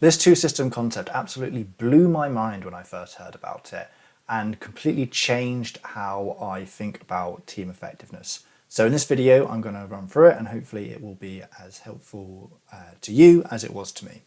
This two-system concept absolutely blew my mind when I first heard about it and completely changed how I think about team effectiveness. So in this video, I'm going to run through it and hopefully it will be as helpful to you as it was to me.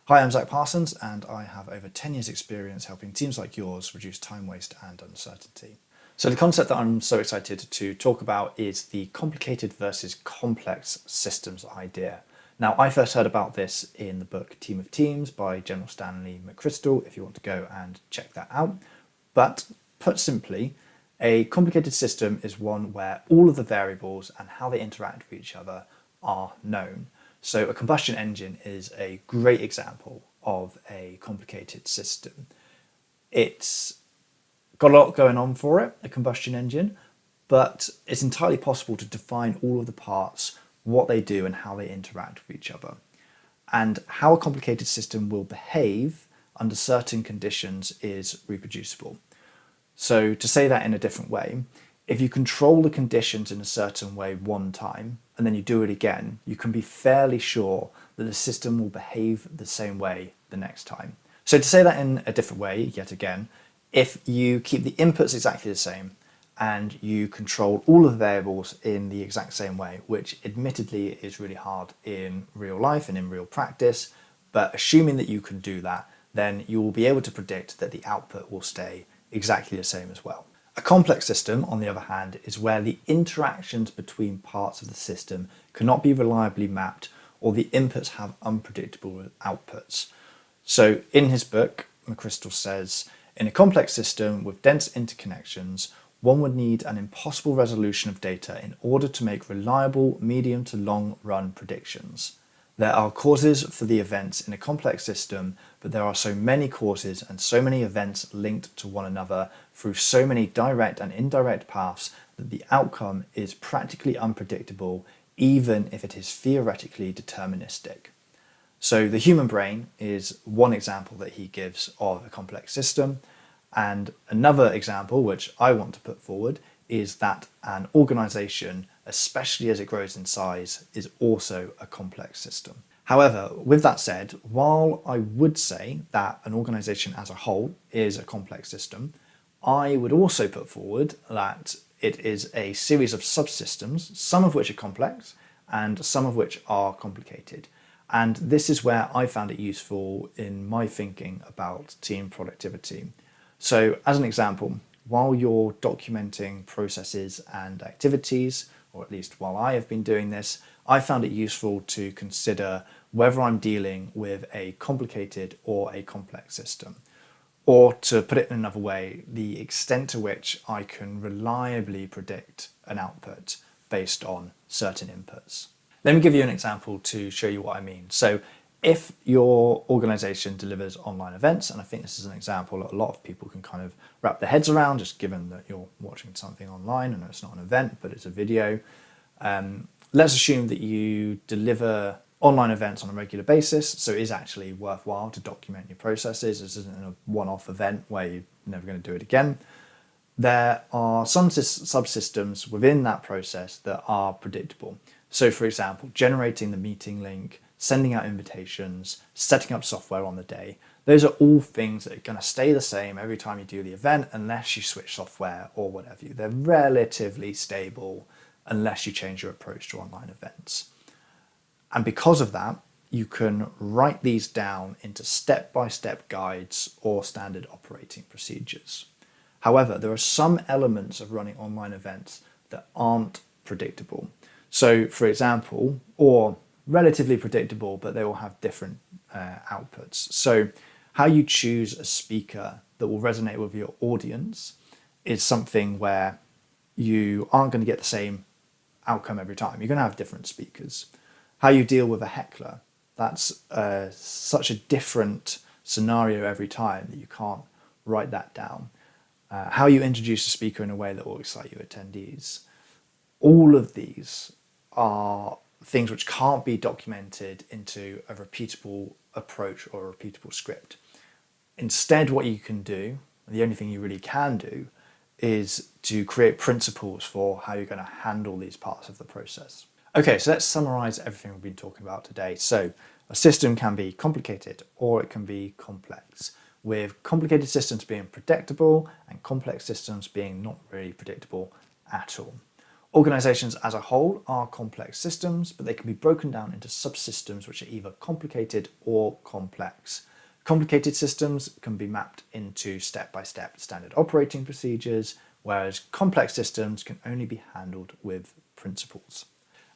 Hi, I'm Parsons and I have over 10 years experience helping teams like yours reduce time waste and uncertainty. So the concept that I'm so excited to talk about is the complicated versus complex systems idea. Now, I first heard about this in the book Team of Teams by General Stanley McChrystal, if you want to go and check that out. But put simply, a complicated system is one where all of the variables and how they interact with each other are known. So a combustion engine is a great example of a complicated system. It's got a lot going on for it, a combustion engine, but it's entirely possible to define all of the parts, what they do and how they interact with each other. And how a complicated system will behave under certain conditions is reproducible. So to say that in a different way, if you control the conditions in a certain way one time and then you do it again, you can be fairly sure that the system will behave the same way the next time. So to say that in a different way, yet again, if you keep the inputs exactly the same and you control all of the variables in the exact same way, which admittedly is really hard in real life and in real practice, but assuming that you can do that, then you will be able to predict that the output will stay exactly the same as well. A complex system, on the other hand, is where the interactions between parts of the system cannot be reliably mapped or the inputs have unpredictable outputs. So in his book, McChrystal says, in a complex system with dense interconnections, one would need an impossible resolution of data in order to make reliable medium to long run predictions. There are causes for the events in a complex system, but there are so many causes and so many events linked to one another through so many direct and indirect paths that the outcome is practically unpredictable, even if it is theoretically deterministic. So the human brain is one example that he gives of a complex system. And another example, which I want to put forward, is that an organization, especially as it grows in size, is also a complex system. However, with that said, while I would say that an organization as a whole is a complex system, I would also put forward that it is a series of subsystems, some of which are complex and some of which are complicated. And this is where I found it useful in my thinking about team productivity. So as an example, while you're documenting processes and activities, or at least while I have been doing this, I found it useful to consider whether I'm dealing with a complicated or a complex system. Or to put it in another way, the extent to which I can reliably predict an output based on certain inputs. Let me give you an example to show you what I mean. So if your organization delivers online events, and I think this is an example that a lot of people can kind of wrap their heads around, just given that you're watching something online and it's not an event, but it's a video. Let's assume that you deliver online events on a regular basis, so it is actually worthwhile to document your processes. This isn't a one-off event where you're never going to do it again. There are some subsystems within that process that are predictable. So for example, generating the meeting link, sending out invitations, setting up software on the day. Those are all things that are going to stay the same every time you do the event unless you switch software or whatever. They're relatively stable unless you change your approach to online events. And because of that, you can write these down into step-by-step guides or standard operating procedures. However, there are some elements of running online events that aren't predictable. So for example, or relatively predictable, but they will have different outputs. So how you choose a speaker that will resonate with your audience is something where you aren't going to get the same outcome every time. You're going to have different speakers. How you deal with a heckler, that's such a different scenario every time that you can't write that down. How you introduce a speaker in a way that will excite your attendees. All of these are things which can't be documented into a repeatable approach or a repeatable script. Instead, what you can do, and the only thing you really can do, is to create principles for how you're going to handle these parts of the process. Okay, so let's summarize everything we've been talking about today. So A system can be complicated or it can be complex, with complicated systems being predictable and complex systems being not really predictable at all. Organizations as a whole are complex systems, but they can be broken down into subsystems which are either complicated or complex. Complicated systems can be mapped into step-by-step standard operating procedures, whereas complex systems can only be handled with principles.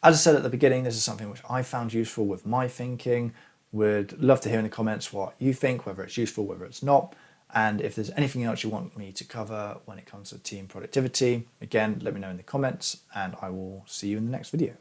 As I said at the beginning, this is something which I found useful with my thinking. Would love to hear in the comments what you think, whether it's useful, whether it's not. And if there's anything else you want me to cover when it comes to team productivity, again, let me know in the comments and I will see you in the next video.